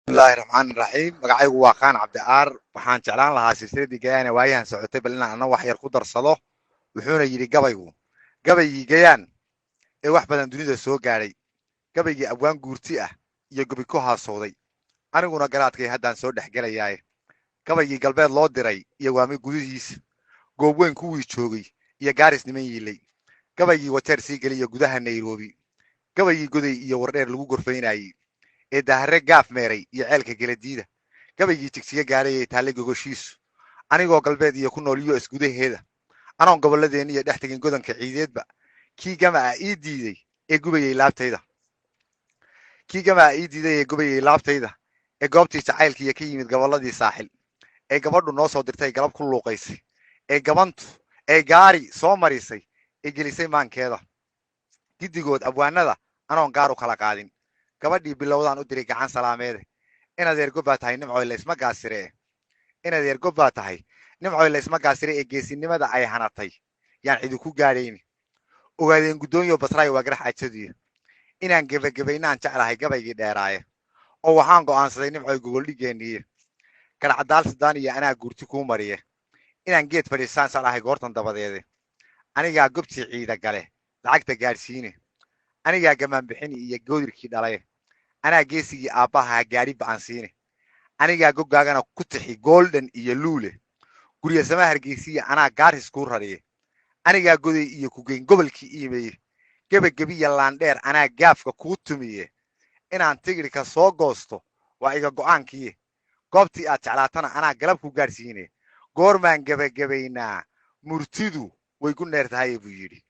bismillahi raxmaani raxiim magacaygu waa kaan cabdiaar waxaan jeclaan lahaa silsiladii gayaane waayahan socotay bal inaan ana wax yar ku darsado wuxuuna yidhi gabaygii gayaan ee wax badan dunida soo gaadhay gabaygii abwaan guurti ah iyo gobi ku haasooday aniguna garaadkay haddaan soo dhex gelayaaye gabaygii galbeed loo diray iyo waami gudihiisa goob weyn kuwii joogay iyo gaaris niman yiilay gabaygii wajeer sii geliya gudaha nairobi gabaygii goday iyo wardheer lagu gorfaynayey ee dahare gaaf meeray iyo ceelka geladiida gabaygii jigsiga gaadhay ee taalle gogoshiisu anigoo galbeed iyo ku nool us gudaheeda anoon gobolladeenna iyo dhex tegin godanka ciideedba kii gamaa ii diiday ee gubayey laabtayda ee goobtii jacaylkiiyo ka yimid gobolladii saaxil ee gabadhu noo soo dirtay galab ku luuqaysay ee gabantu ee gaari soo marisay ee gelisay maankeeda giddigood abwaanada anoon gaar u kala qaadin gabadhii bilowdaan u diray gacan salaameede inadeer gobbaa tahay nimcoy laysma gaasire ee geesinimada ay hanatay yaan cidi ku gaadhayni ogaadeen guddoonyo basraayo waa garax ajadiya inaan gebagabaynaan jeclahay gabaygii dheeraaye oo waxaan go'aansaday nimcoy gogoldhigeenniye garcadaal sidaan iyo anaa guurti kuu mariye inaan geed fadhiisaan jeclahay goortan dabadeede anigaa gobtii ciida gale lacagta gaadhsiine anigaa gamaan bixini iyo goodirkii dhalaye anaa geesigii aabbaha gaadhi ba'an siine anigaa goggaagana ku tixi golden iyo luule guryasama hargeysiya anaa gaaris kuu rariye anigaa goday iyo kugeyn gobolkii iimeeye gebagebiya laandheer anaa gaafka kuu tumiye inaan tigidhka soo goosto waa iga go'aankiiye goobtii aad jeclaatana anaa galab ku gaadhsiine goormaan gebagabaynaa murtidu way ku neer tahaye buu yidhi